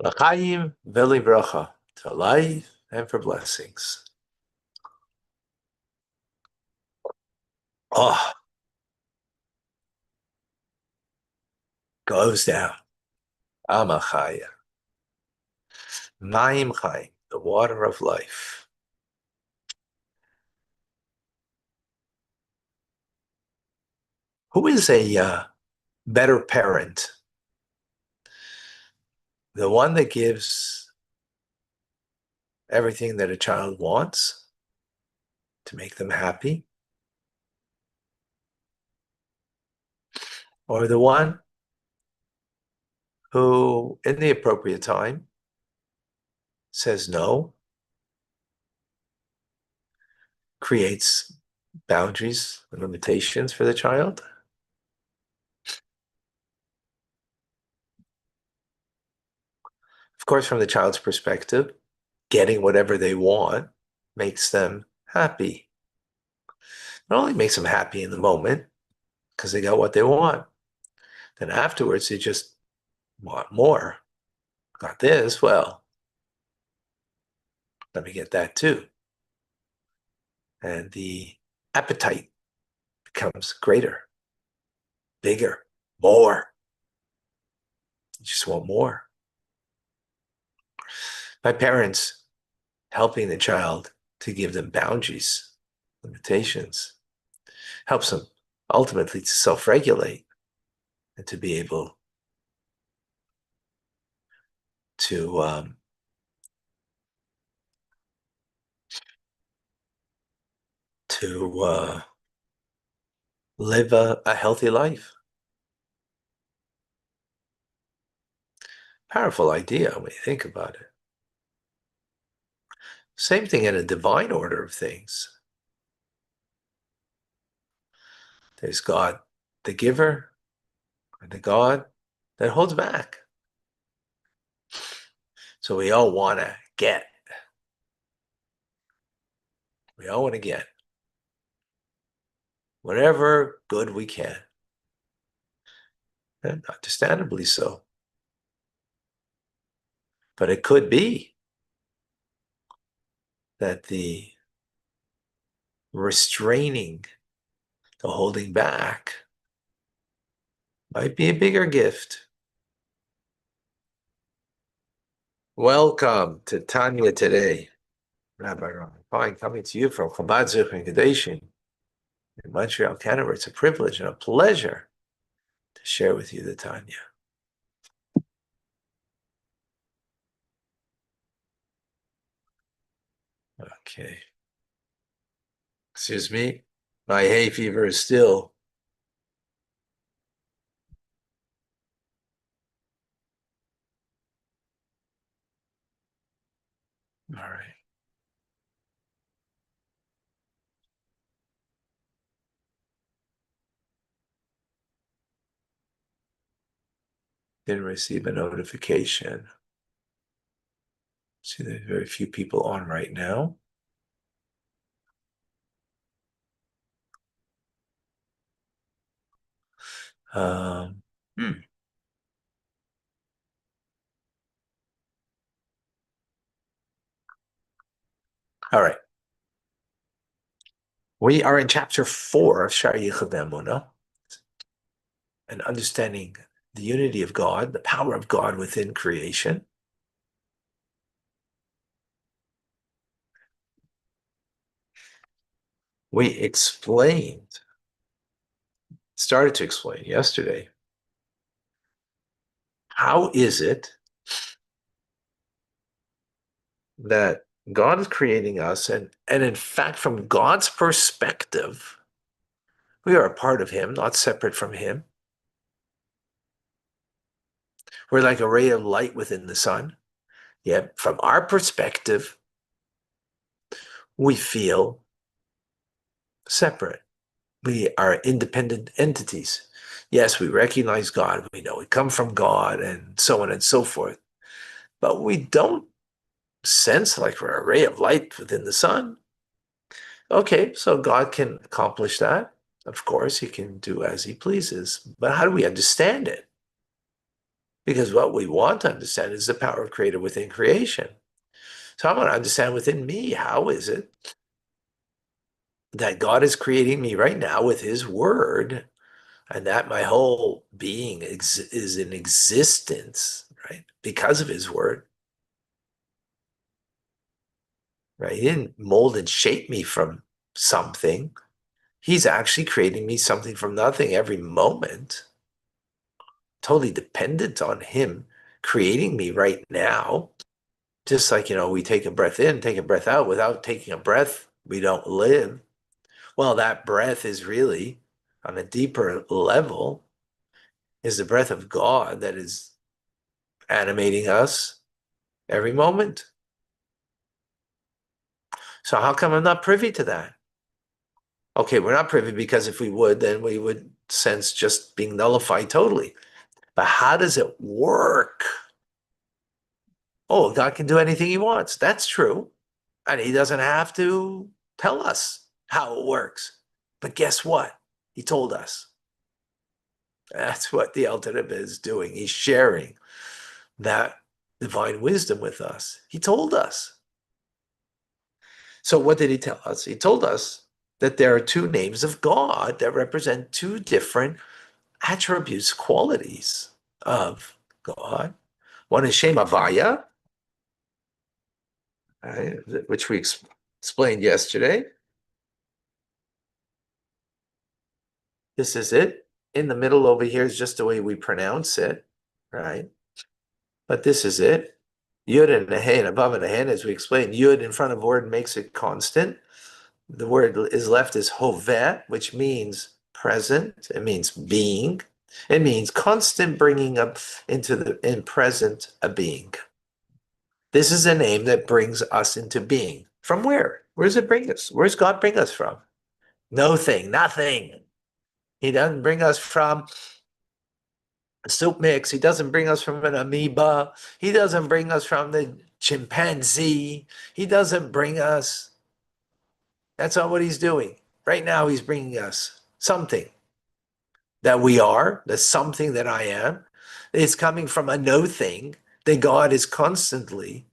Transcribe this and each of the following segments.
L'chaim veli bracha, to life and for blessings. Oh, goes down. Amachaya. Mayim chaim, the water of life. Who is a better parent? The one that gives everything that a child wants to make them happy? Or the one who, in the appropriate time, says no, creates boundaries and limitations for the child? Of course, from the child's perspective, getting whatever they want makes them happy. It only makes them happy in the moment because they got what they want. Then afterwards, they just want more. Got this? Well, let me get that too. And the appetite becomes greater, bigger, more. You just want more. My parents helping the child to give them boundaries, limitations, helps them ultimately to self-regulate and to be able to live a healthy life. Powerful idea when you think about it. Same thing in a divine order of things. There's God, the giver, and the God that holds back. So we all want to get. We all want to get whatever good we can. And understandably so. But it could be that the restraining, the holding back, might be a bigger gift. Welcome to Tanya today. Rabbi Ron Fine coming to you from Chabad Zuch and Kadeshin in Montreal, Canada. It's a privilege and a pleasure to share with you the Tanya. Okay. Excuse me. My hay fever is still. All right. Didn't receive a notification. See, there's very few people on right now. Um, hmm. All right. We are in chapter 4 of Shar Yichud Emunah, and understanding the unity of God, the power of God within creation. We started to explain yesterday, how is it that God is creating us, and in fact, from God's perspective, we are a part of Him, not separate from Him. We're like a ray of light within the sun. Yet, from our perspective, we feel separate. We are independent entities. Yes, we recognize God. We know we come from God and so on and so forth. But we don't sense like we're a ray of light within the sun. Okay, so God can accomplish that. Of course, He can do as He pleases. But how do we understand it? Because what we want to understand is the power of creator within creation. So I want to understand within me, how is it that God is creating me right now with his word, and that my whole being is in existence, right? Because of his word, right? He didn't mold and shape me from something. He's actually creating me something from nothing every moment, totally dependent on him creating me right now. Just like, we take a breath in, take a breath out. Without taking a breath, we don't live. Well, that breath is really, on a deeper level, is the breath of God that is animating us every moment. So how come I'm not privy to that? Okay, we're not privy because if we would, then we would sense just being nullified totally. But how does it work? Oh, God can do anything he wants. That's true. And he doesn't have to tell us how it works. But guess what? He told us. That's what the ultimate is doing. He's sharing that divine wisdom with us. He told us. So what did he tell us? He told us that there are two names of God that represent two different attributes, qualities of God. One is Shem Havaya, right, which we explained yesterday. This is it. In the middle over here is just the way we pronounce it, right? But this is it. Yud and a hen, above and a hen, as we explained, Yud in front of word makes it constant. The word is left as hoveh, which means present. It means being. It means constant bringing up into the in present a being. This is a name that brings us into being. From where? Where does it bring us? Where does God bring us from? No thing, nothing. He doesn't bring us from a soup mix. He doesn't bring us from an amoeba. He doesn't bring us from the chimpanzee. He doesn't bring us. That's not what he's doing. Right now, he's bringing us something that we are, the something that I am. It's coming from a no thing that God is constantly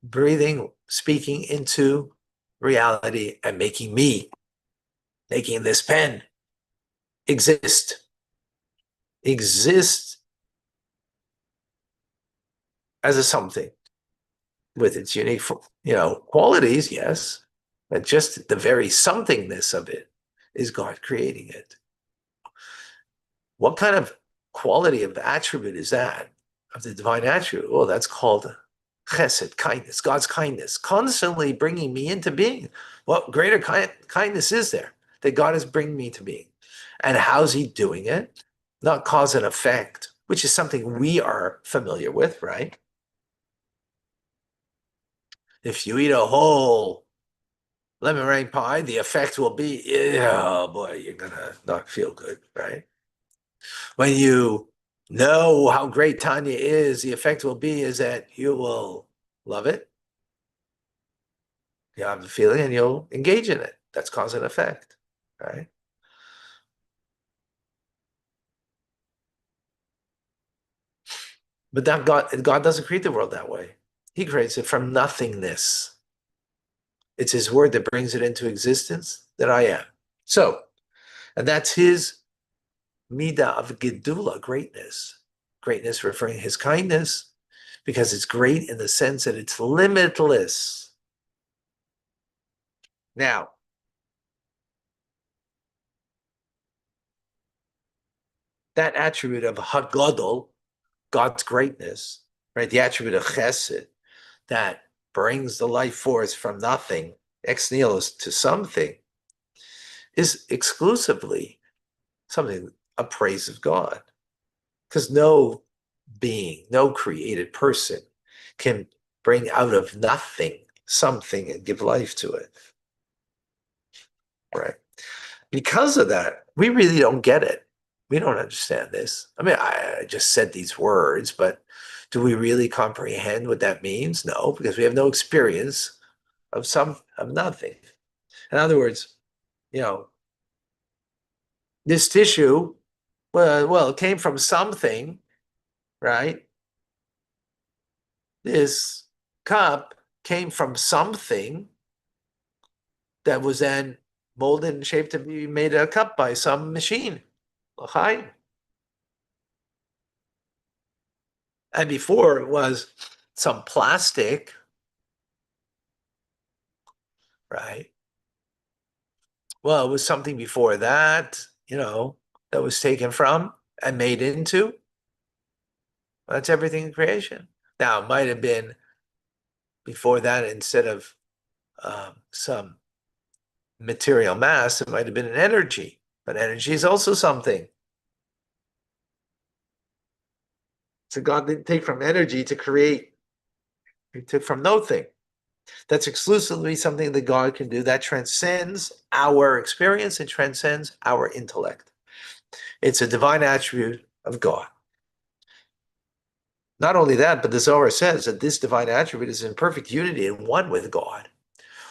breathing, speaking into reality and making me, making this pen exist as a something with its unique, qualities, yes, but just the very somethingness of it is God creating it. What kind of quality of attribute is that, of the divine attribute? Well, that's called chesed, kindness, God's kindness, constantly bringing me into being. What greater kindness is there that God is bringing me to being? And how's he doing it? Not cause and effect, which is something we are familiar with, right? If you eat a whole lemon meringue pie, the effect will be, oh boy, you're gonna not feel good, right? When you know how great Tanya is, the effect will be is that you will love it. You have the feeling and you'll engage in it. That's cause and effect, right? But that God doesn't create the world that way. He creates it from nothingness. It's his word that brings it into existence that I am. So, and that's his midah of gedula, greatness. Greatness referring to his kindness, because it's great in the sense that it's limitless. Now, that attribute of Hagadol, God's greatness, right? The attribute of Chesed that brings the life force from nothing, ex nihilo, to something, is exclusively something, a praise of God. Because no being, no created person can bring out of nothing something and give life to it, right? Because of that, we really don't get it. We don't understand this. I mean, I just said these words, but do we really comprehend what that means? No, because we have no experience of nothing. In other words, this tissue Well, it came from something, right? This cup came from something that was then molded and shaped to be made a cup by some machine. L'chaim. And before it was some plastic, right? Well, it was something before that, that was taken from and made into. That's everything in creation. Now, it might have been before that, instead of some material mass, it might have been an energy, but energy is also something. So God didn't take from energy to create, He took from nothing. That's exclusively something that God can do that transcends our experience and transcends our intellect. It's a divine attribute of God. Not only that, but the Zohar says that this divine attribute is in perfect unity and one with God.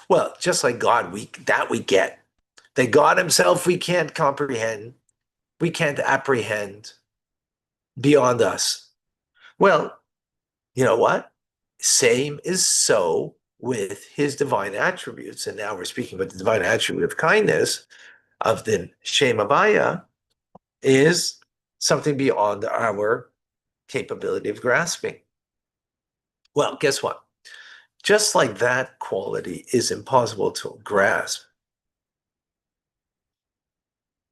Well, just like God, we get. That God himself we can't comprehend, we can't apprehend beyond us. Well, you know what? Same is so with his divine attributes. And now we're speaking about the divine attribute of kindness, of the Shem Havaya, is something beyond our capability of grasping. Well, guess what? Just like that quality is impossible to grasp,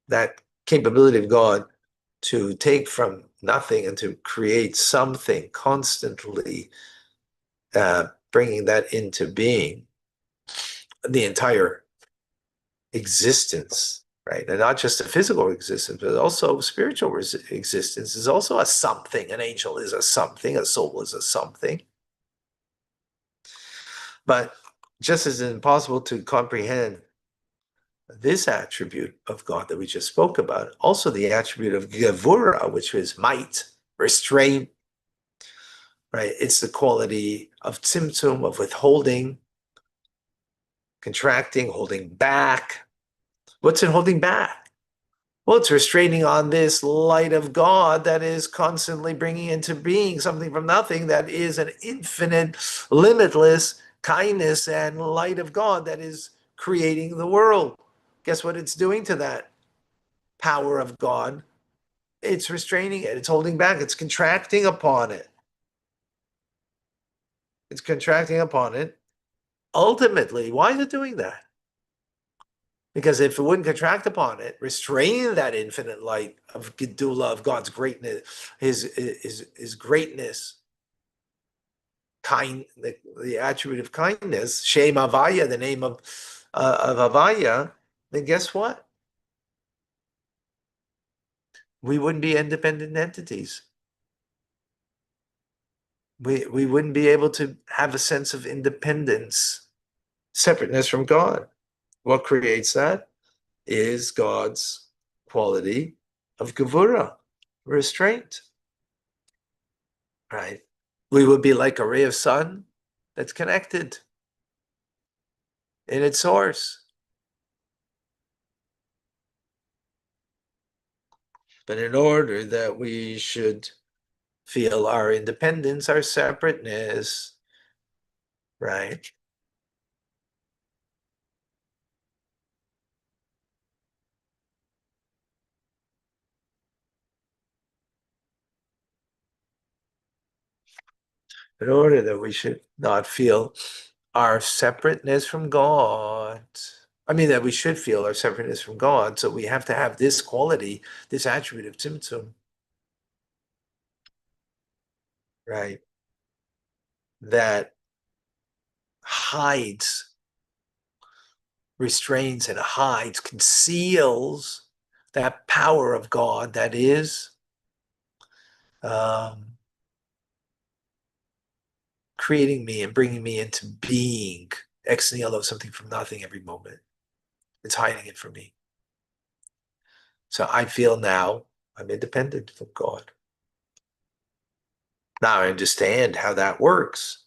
that capability of God to take from nothing and to create something constantly, bringing that into being, the entire existence, right? And not just a physical existence, but also spiritual existence is also a something. An angel is a something, a soul is a something. But just as it's impossible to comprehend this attribute of God that we just spoke about, also the attribute of Gevura, which is might, restraint, right? It's the quality of tzimtzum, of withholding, contracting, holding back. What's it holding back? Well, it's restraining on this light of God that is constantly bringing into being something from nothing that is an infinite, limitless kindness and light of God that is creating the world. Guess what it's doing to that power of God? It's restraining it. It's holding back. It's contracting upon it. It's contracting upon it. Ultimately, why is it doing that? Because if it wouldn't contract upon it, restrain that infinite light of Gedula, of God's greatness, his greatness, the attribute of kindness, Shem Havaya, the name of Havaya, then guess what? We wouldn't be independent entities. We wouldn't be able to have a sense of independence, separateness from God. What creates that is God's quality of Gevura, restraint, right? We would be like a ray of sun that's connected in its source. But in order that we should feel our independence, our separateness, right? In order that we should not feel our separateness from God, that we should feel our separateness from God, so we have to have this quality, this attribute of Tzimtzum, right? That hides, restrains, and hides, conceals that power of God that is creating me and bringing me into being ex nihilo, something from nothing every moment. It's hiding it from me. So I feel now I'm independent from God. Now I understand how that works.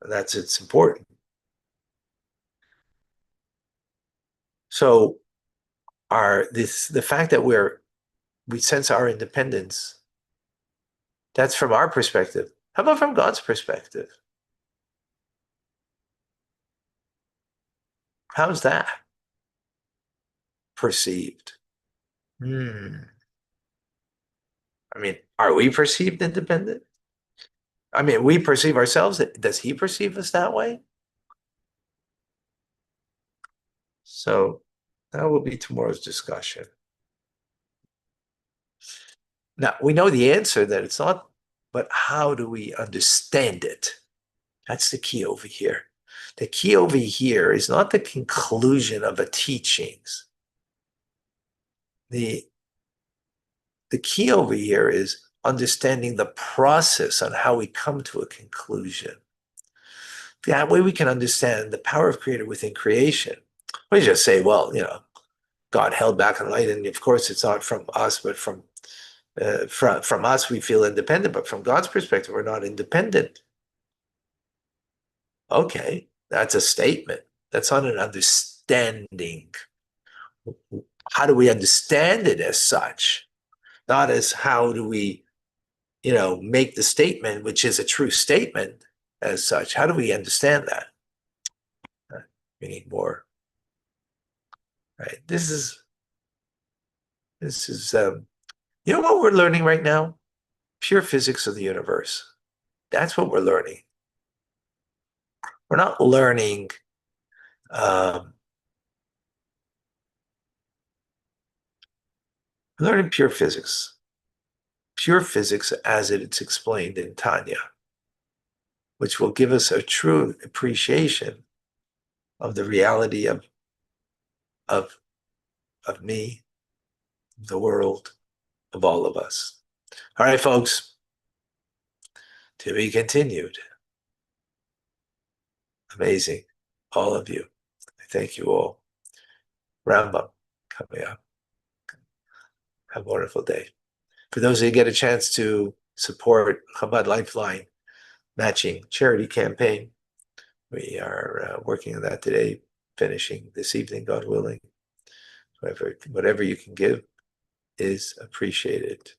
It's important. So the fact that we're we sense our independence. That's from our perspective. How about from God's perspective? How's that perceived? Hmm. I mean, are we perceived independent? I mean, we perceive ourselves. Does he perceive us that way? So that will be tomorrow's discussion. Now, we know the answer that it's not, but how do we understand it? That's the key over here. The key over here is not the conclusion of a teachings. The, the key over here is understanding the process on how we come to a conclusion. That way we can understand the power of creator within creation. We just say, well, God held back on light, and of course it's not from us, but from us we feel independent, but from God's perspective, we're not independent. Okay, that's a statement. That's not an understanding. How do we understand it as such? Not as how do we, make the statement, which is a true statement as such. How do we understand that? We need more, right? This is what we're learning right now? Pure physics of the universe. That's what we're learning. We're not learning um, we're learning pure physics as it's explained in Tanya, which will give us a true appreciation of the reality of, of me, the world, of all of us. All right, folks, to be continued. Amazing, all of you. I thank you all. Rambam coming up. Have a wonderful day. For those who get a chance to support Chabad Lifeline matching charity campaign, we are working on that today, finishing this evening, God willing. Whatever you can give is appreciated,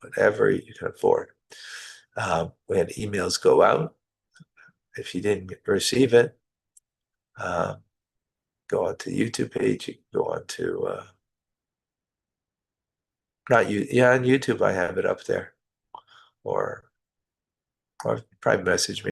whatever you can afford. We had emails go out. If you didn't receive it, go on to the YouTube page. You can go on to, not you, yeah, on YouTube, I have it up there. Or private message me.